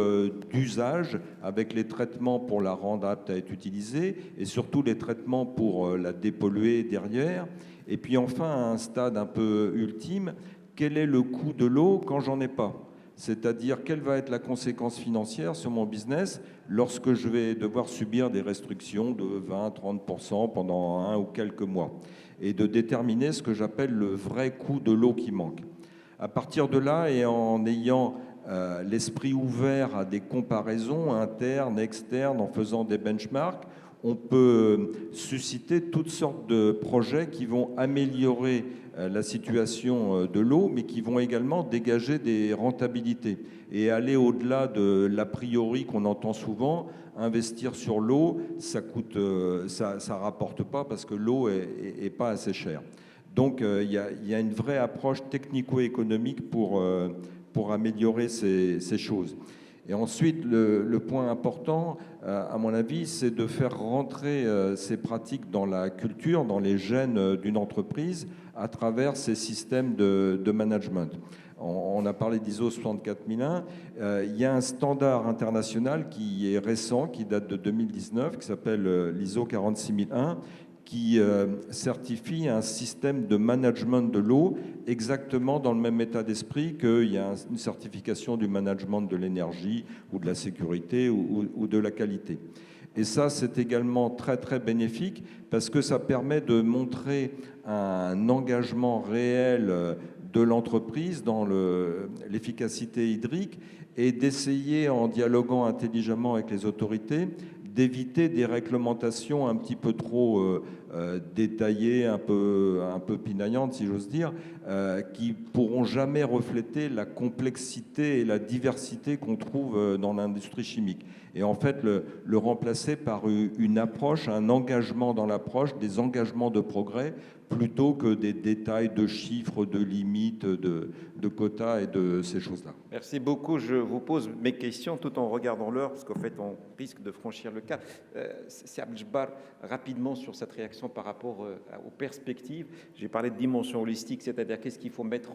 d'usage, avec les traitements pour la rendre apte à être utilisée, et surtout les traitements pour la dépolluer derrière. Et puis enfin, à un stade un peu ultime, quel est le coût de l'eau quand j'en ai pas ? C'est-à-dire, quelle va être la conséquence financière sur mon business lorsque je vais devoir subir des restrictions de 20-30% pendant 1 ou quelques mois, et de déterminer ce que j'appelle le vrai coût de l'eau qui manque. À partir de là, et en ayant l'esprit ouvert à des comparaisons internes, externes, en faisant des benchmarks, on peut susciter toutes sortes de projets qui vont améliorer la situation de l'eau, mais qui vont également dégager des rentabilités et aller au-delà de l'a priori qu'on entend souvent. Investir sur l'eau, ça coûte, ça rapporte pas parce que l'eau est pas assez chère. Donc il y a une vraie approche technico-économique pour améliorer ces choses. Et ensuite, le point important, à mon avis, c'est de faire rentrer ces pratiques dans la culture, dans les gènes d'une entreprise, à travers ces systèmes de management. On a parlé d'ISO 64001. Il y a un standard international qui est récent, qui date de 2019, qui s'appelle l'ISO 46001, qui certifie un système de management de l'eau exactement dans le même état d'esprit qu'il y a une certification du management de l'énergie ou de la sécurité ou de la qualité. Et ça, c'est également très, très bénéfique parce que ça permet de montrer un engagement réel de l'entreprise dans l'efficacité hydrique et d'essayer, en dialoguant intelligemment avec les autorités, d'éviter des réglementations un petit peu trop détaillées, un peu pinaillantes, si j'ose dire, qui pourront jamais refléter la complexité et la diversité qu'on trouve dans l'industrie chimique. Et en fait, le remplacer par une approche, un engagement dans l'approche, des engagements de progrès, plutôt que des détails de chiffres, de limites, de quotas et de ces choses-là. Merci beaucoup. Je vous pose mes questions tout en regardant l'heure, parce qu'en fait, on risque de franchir le cap. C'est Abdel-Jabbar, rapidement sur cette réaction par rapport aux perspectives. J'ai parlé de dimension holistique, c'est-à-dire qu'est-ce qu'il faut mettre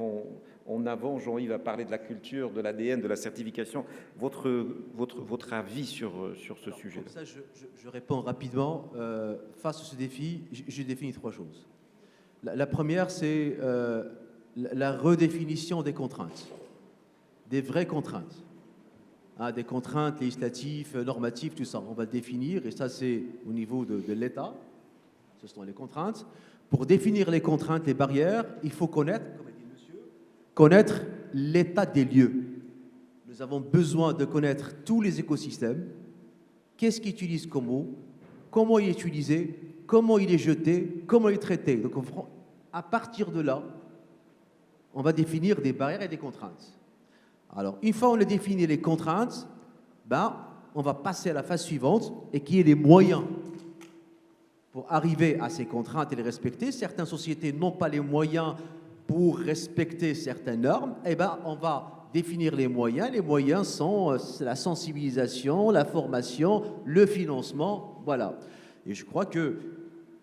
en avant. Jean-Yves a parlé de la culture, de l'ADN, de la certification. Votre avis sur ce sujet? Comme ça, je réponds rapidement. Face à ce défi, j'ai défini trois choses. La première, c'est la redéfinition des contraintes, des vraies contraintes, des contraintes législatives, normatives, tout ça. On va définir, et ça c'est au niveau de l'État, ce sont les contraintes. Pour définir les contraintes, les barrières, il faut connaître, comme a dit monsieur, connaître l'état des lieux. Nous avons besoin de connaître tous les écosystèmes, qu'est-ce qu'ils utilisent comme eau, comment il est utilisé, comment il est jeté, comment il est traité. Donc à partir de là, on va définir des barrières et des contraintes. Alors, une fois on a défini les contraintes, on va passer à la phase suivante et qui est les moyens pour arriver à ces contraintes et les respecter. Certaines sociétés n'ont pas les moyens pour respecter certaines normes. On va définir les moyens. Les moyens sont la sensibilisation, la formation, le financement, voilà. Et je crois que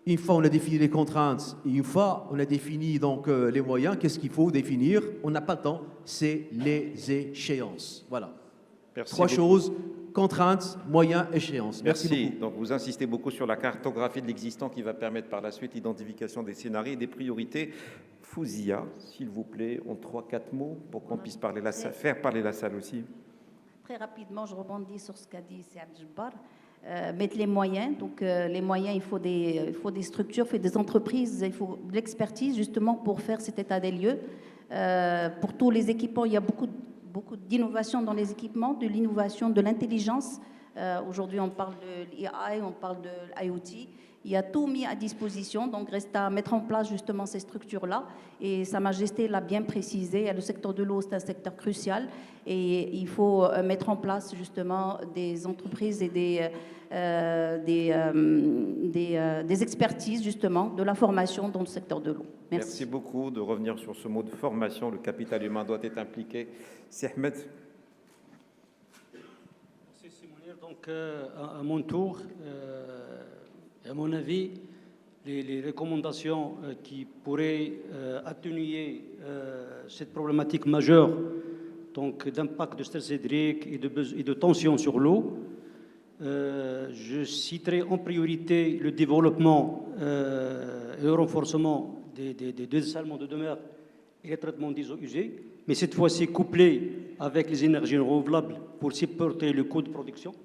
une fois on a défini les contraintes, et une fois on a défini donc les moyens, qu'est-ce qu'il faut définir? On n'a pas le temps, c'est les échéances. Voilà. Merci Trois beaucoup. choses, contraintes, moyens, échéances. Merci beaucoup. Donc vous insistez beaucoup sur la cartographie de l'existant qui va permettre par la suite l'identification des scénarios et des priorités. Fouzia, s'il vous plaît, en 3-4 mots pour qu'on puisse faire parler la salle aussi. Très rapidement, je rebondis sur ce qu'a dit Abdel-Jabbar. Mettre les moyens. Donc, les moyens, il faut des structures, il faut des entreprises, il faut de l'expertise justement pour faire cet état des lieux. Pour tous les équipements, il y a beaucoup d'innovation dans les équipements, de l'innovation, de l'intelligence. Aujourd'hui, on parle de l'IA, on parle de l'IoT. Il y a tout mis à disposition, donc reste à mettre en place justement ces structures-là. Et Sa Majesté l'a bien précisé, le secteur de l'eau, c'est un secteur crucial. Et il faut mettre en place justement des entreprises et des expertises justement de la formation dans le secteur de l'eau. Merci beaucoup de revenir sur ce mot de formation. Le capital humain doit être impliqué. C'est Ahmed. Merci Simonir. Donc à mon tour, à mon avis, les recommandations qui pourraient atténuer cette problématique majeure donc d'impact de stress hydrique et de tension sur l'eau, je citerai en priorité le développement et le renforcement des dessalements de demeure et le traitement des eaux usées, mais cette fois-ci couplé avec les énergies renouvelables pour supporter le coût de production.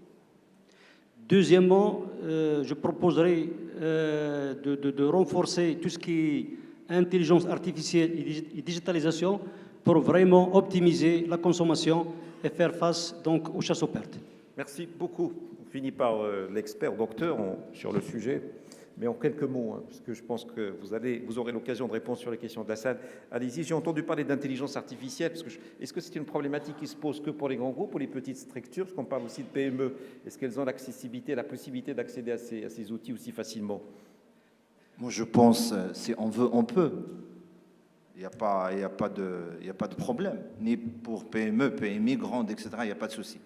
Deuxièmement, je proposerai de renforcer tout ce qui est intelligence artificielle et digitalisation pour vraiment optimiser la consommation et faire face donc aux chasses aux pertes. Merci beaucoup. finis par l'expert docteur sur le sujet, mais en quelques mots, hein, parce que je pense que vous aurez l'occasion de répondre sur les questions de la salle. Allez-y, j'ai entendu parler d'intelligence artificielle. Est-ce que c'est une problématique qui se pose que pour les grands groupes ou les petites structures? Parce qu'on parle aussi de PME. Est-ce qu'elles ont l'accessibilité, la possibilité d'accéder à ces outils aussi facilement? Moi, je pense, si on veut, on peut. Il n'y a pas de problème. Ni pour PME, PMI, grandes, etc. Il n'y a pas de souci.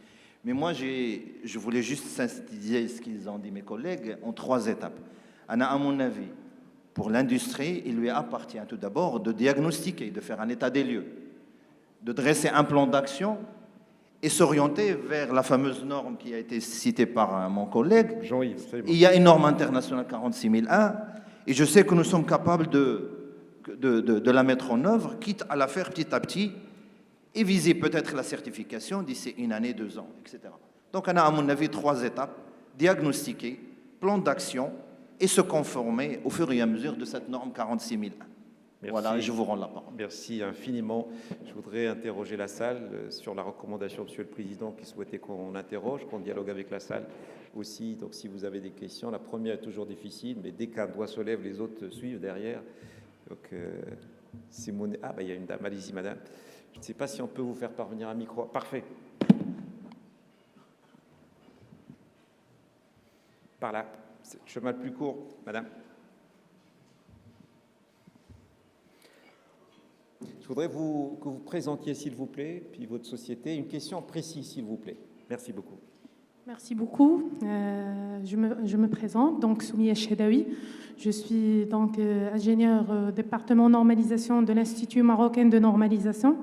Mais moi, je voulais juste synthétiser ce qu'ils ont dit, mes collègues, en 3 étapes. À mon avis, pour l'industrie, il lui appartient tout d'abord de diagnostiquer, de faire un état des lieux, de dresser un plan d'action et s'orienter vers la fameuse norme qui a été citée par mon collègue. Jean-Yves, c'est bon. Il y a une norme internationale 46001 et je sais que nous sommes capables de la mettre en œuvre, quitte à la faire petit à petit et viser peut-être la certification d'ici 1 année, 2 ans, etc. Donc on a à mon avis 3 étapes: diagnostiquer, plan d'action et se conformer au fur et à mesure de cette norme 46001. Voilà, et je vous rends la parole. Merci infiniment. Je voudrais interroger la salle sur la recommandation de Monsieur le Président qui souhaitait qu'on interroge, qu'on dialogue avec la salle aussi. Donc si vous avez des questions, la première est toujours difficile, mais dès qu'un doigt se lève, les autres suivent derrière. Donc Simone, il y a une dame, allez-y madame. Je ne sais pas si on peut vous faire parvenir un micro. Parfait. Par là, chemin le plus court, madame. Je voudrais que vous présentiez, s'il vous plaît, puis votre société. Une question précise, s'il vous plaît. Merci beaucoup. Merci beaucoup. Je me présente, donc Soumia Chedaoui. Je suis donc ingénieure département normalisation de l'Institut marocain de normalisation.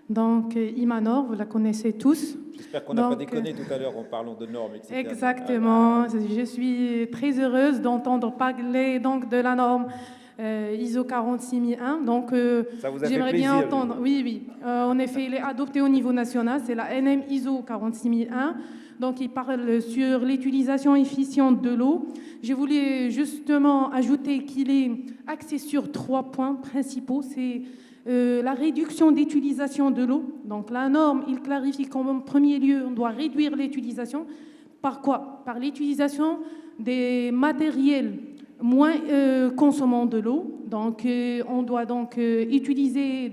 Donc Imanor, vous la connaissez tous. J'espère qu'on n'a pas déconné tout à l'heure en parlant de normes, etc. Exactement. Je suis très heureuse d'entendre parler donc de la norme ISO 46001. Donc j'aimerais bien entendre. Oui. En effet, il est adopté au niveau national. C'est la NM ISO 46001. Donc, il parle sur l'utilisation efficiente de l'eau. Je voulais justement ajouter qu'il est axé sur 3 points principaux. C'est la réduction d'utilisation de l'eau. Donc, la norme, il clarifie qu'en premier lieu, on doit réduire l'utilisation. Par quoi? Par l'utilisation des matériels moins consommant de l'eau. Donc, on doit donc utiliser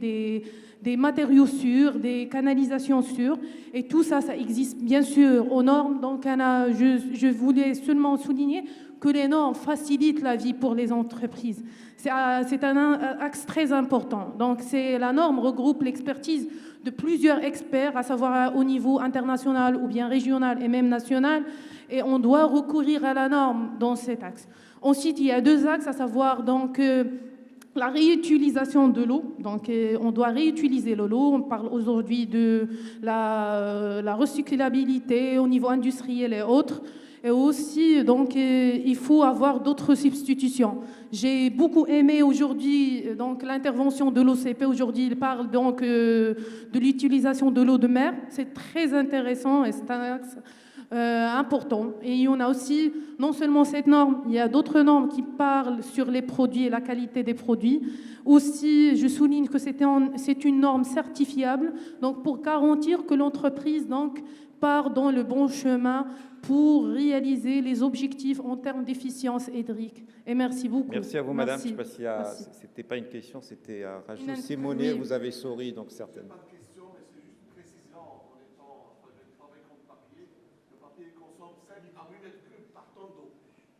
des matériaux sûrs, des canalisations sûres, et tout ça, ça existe bien sûr aux normes. Donc, je voulais seulement souligner que les normes facilitent la vie pour les entreprises. C'est un axe très important. Donc, la norme regroupe l'expertise de plusieurs experts, à savoir au niveau international ou bien régional et même national, et on doit recourir à la norme dans cet axe. Ensuite, il y a 2 axes, à savoir donc la réutilisation de l'eau. Donc, on doit réutiliser l'eau. On parle aujourd'hui de la recyclabilité au niveau industriel et autres. Et aussi, donc, il faut avoir d'autres substitutions. J'ai beaucoup aimé aujourd'hui donc l'intervention de l'OCP. Aujourd'hui, il parle donc de l'utilisation de l'eau de mer. C'est très intéressant et c'est un axe important. Et on a aussi, non seulement cette norme, il y a d'autres normes qui parlent sur les produits et la qualité des produits. Aussi, je souligne que c'est une norme certifiable, donc pour garantir que l'entreprise donc part dans le bon chemin pour réaliser les objectifs en termes d'efficience hydrique. Et merci beaucoup. Merci à vous, madame. Je ne sais pas si c'était pas une question, c'était à rajouter. Simone, oui. Vous avez souri, donc certainement.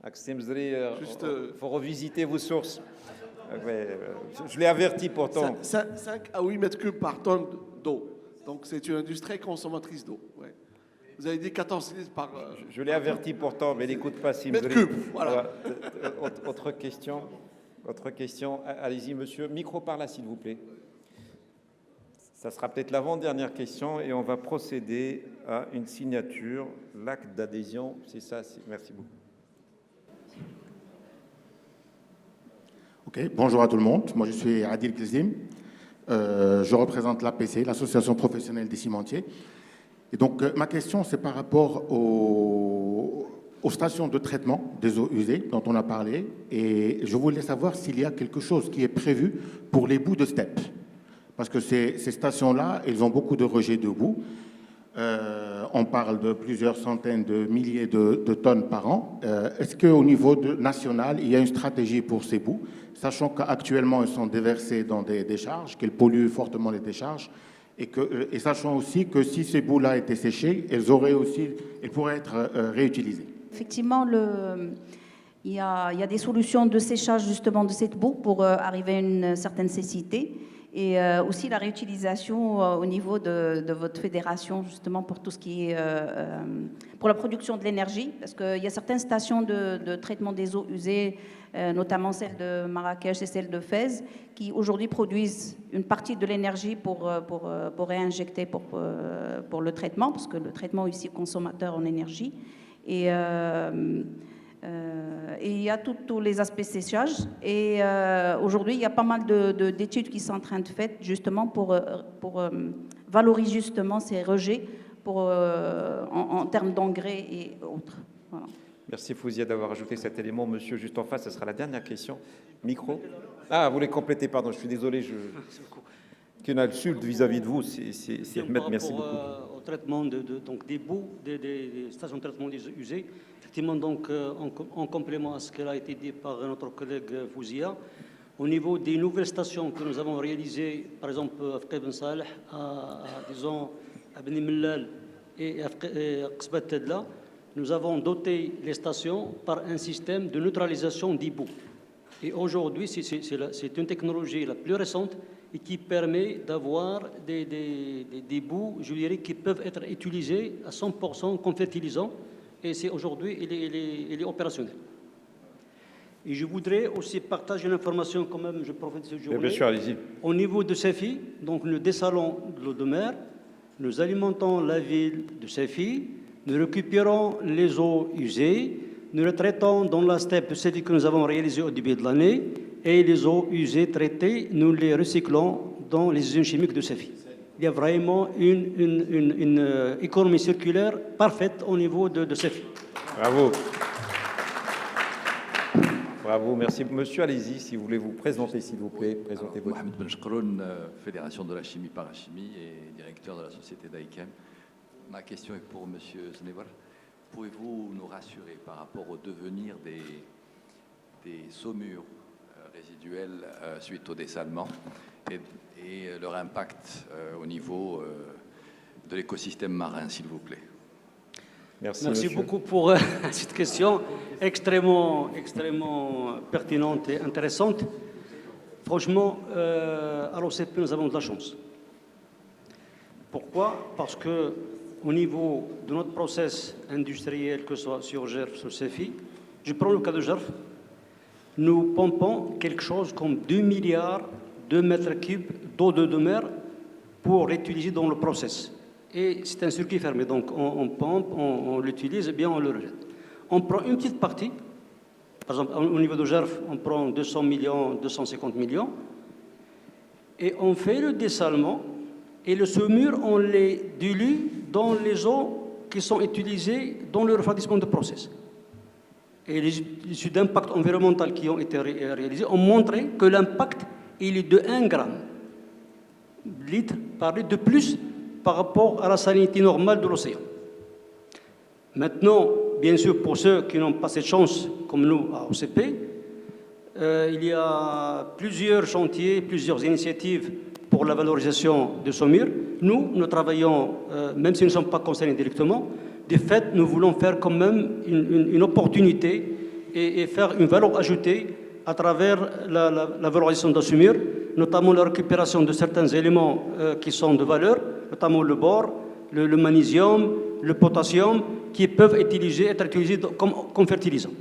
Il faut revisiter vos sources. Je l'ai averti pourtant. 5 à 8 mètres cubes par tonne d'eau. Donc c'est une industrie très consommatrice d'eau. Ouais. Vous avez dit 14 litres par... Je l'ai averti pourtant, mais n'écoute pas. Mètres cubes, voilà. Autre question. Allez-y, monsieur. Micro par là, s'il vous plaît. Ça sera peut-être l'avant-dernière question et on va procéder à une signature, l'acte d'adhésion. C'est ça. Merci beaucoup. Ok, bonjour à tout le monde. Moi, je suis Adil Kizim. Je représente l'APC, l'Association professionnelle des cimentiers. Et donc, ma question, c'est par rapport aux stations de traitement des eaux usées dont on a parlé. Et je voulais savoir s'il y a quelque chose qui est prévu pour les boues de steppe. Parce que ces stations-là, elles ont beaucoup de rejets de boue. on parle de plusieurs centaines de milliers de tonnes par an. Est-ce qu'au niveau national, il y a une stratégie pour ces boues, sachant qu'actuellement, ils sont déversés dans des décharges, qu'ils polluent fortement les décharges, et sachant aussi que si ces boues-là étaient séchées, elles pourraient être réutilisées. Effectivement, il y a des solutions de séchage justement de cette boue pour arriver à une certaine cécité. Et aussi la réutilisation au niveau de votre fédération, justement, pour tout ce qui est pour la production de l'énergie, parce qu'il y a certaines stations de traitement des eaux usées, notamment celle de Marrakech et celle de Fès, qui aujourd'hui produisent une partie de l'énergie pour réinjecter pour le traitement, parce que le traitement est aussi consommateur en énergie. Et il y a tous les aspects séchage. Et aujourd'hui, il y a pas mal d'études qui sont en train de faire justement pour valoriser justement ces rejets en termes d'engrais et autres. Voilà. Merci Fouzia d'avoir ajouté cet élément. Monsieur, juste en face, ce sera la dernière question. Micro. Ah, vous voulez compléter, pardon, je suis désolé. Qu'il y en a insulte vis-à-vis de vous, c'est remettre. Merci beaucoup. Au traitement donc des boues, des stations de traitement des eaux usées. Effectivement, donc, en complément à ce qui a été dit par notre collègue Fouzia, au niveau des nouvelles stations que nous avons réalisées, par exemple à Fqih Ben Saleh, disons à Beni Mellal et à Qsbat Tedla, nous avons doté les stations par un système de neutralisation des boues. Et aujourd'hui, c'est une technologie la plus récente et qui permet d'avoir des boues, je dirais, qui peuvent être utilisées à 100% comme fertilisants. Et c'est aujourd'hui, il est opérationnel. Et je voudrais aussi partager une information quand même, je profite de ce jour. Bien sûr, allez-y. Au niveau de Safi, donc nous dessalons de l'eau de mer, nous alimentons la ville de Safi, nous récupérons les eaux usées, nous les traitons dans la steppe de Safi que nous avons réalisée au début de l'année, et les eaux usées traitées, nous les recyclons dans les usines chimiques de Safi. Il y a vraiment une économie circulaire parfaite au niveau de Safi. Bravo. Bravo, merci. Monsieur, allez-y, si vous voulez vous présenter, s'il vous plaît. Présentez votre... Mohamed Benchkroun, Fédération de la chimie parachimie et directeur de la société d'Aikem. Ma question est pour Monsieur Znevar. Pouvez-vous nous rassurer par rapport au devenir des saumures résiduelles suite au dessalement et leur impact au niveau de l'écosystème marin, s'il vous plaît? Merci beaucoup pour cette question extrêmement pertinente et intéressante. Franchement, à l'OCP, nous avons de la chance. Pourquoi? Parce qu'au niveau de notre process industriel, que ce soit sur GERF, sur CEFI, je prends le cas de GERF, nous pompons quelque chose comme 2 milliards de mètres cubes d'eau de mer pour l'utiliser dans le process. Et c'est un circuit fermé, donc on pompe, on l'utilise et bien on le rejette. On prend une petite partie, par exemple au niveau de GERF, on prend 200 millions, 250 millions, et on fait le dessalement, et le saumure, on les dilue dans les eaux qui sont utilisées dans le refroidissement de process. Et les études d'impact environnemental qui ont été réalisées ont montré que l'impact il est de 1 gramme litre par litre de plus par rapport à la salinité normale de l'océan. Maintenant, bien sûr, pour ceux qui n'ont pas cette chance, comme nous à OCP, il y a plusieurs chantiers, plusieurs initiatives pour la valorisation de saumure. Nous travaillons, même si nous ne sommes pas concernés directement, de fait, nous voulons faire quand même une opportunité et faire une valeur ajoutée à travers la valorisation de la saumure, notamment la récupération de certains éléments qui sont de valeur, notamment le bore, le magnésium, le potassium, qui peuvent être utilisés comme fertilisants.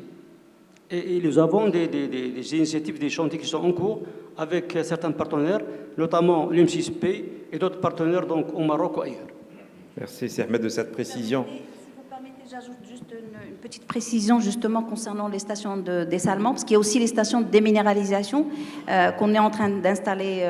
Et nous avons des initiatives, des chantiers qui sont en cours avec certains partenaires, notamment l'M6P et d'autres partenaires donc, au Maroc ou ailleurs. Merci, c'est Ahmed de cette précision. Si vous permettez, j'ajoute juste une petite précision justement concernant les stations de dessalement, parce qu'il y a aussi les stations de déminéralisation qu'on est en train d'installer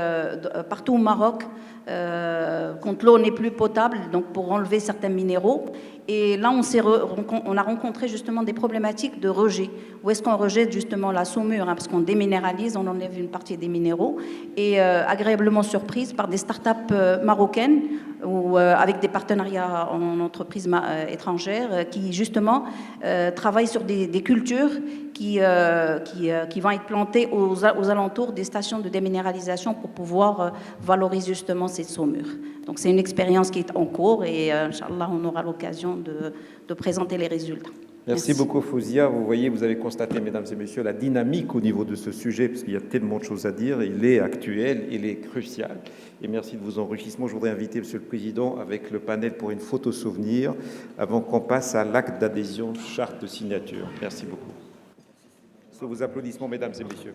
partout au Maroc, quand l'eau n'est plus potable, donc pour enlever certains minéraux. Et là, on a rencontré justement des problématiques de rejet. Où est-ce qu'on rejette justement la saumure, hein, parce qu'on déminéralise, on enlève une partie des minéraux. Et agréablement surprise par des startups marocaines ou avec des partenariats en entreprises étrangères qui justement travaillent sur des cultures qui vont être plantées aux alentours des stations de déminéralisation pour pouvoir valoriser justement ces saumures. Donc c'est une expérience qui est en cours et Inch'Allah, on aura l'occasion de présenter les résultats. Merci beaucoup, Fouzia. Vous voyez, vous avez constaté, mesdames et messieurs, la dynamique au niveau de ce sujet, parce qu'il y a tellement de choses à dire. Il est actuel, il est crucial. Et merci de vos enrichissements. Je voudrais inviter Monsieur le Président avec le panel pour une photo souvenir avant qu'on passe à l'acte d'adhésion, charte de signature. Merci beaucoup. Sous vos applaudissements, mesdames et messieurs.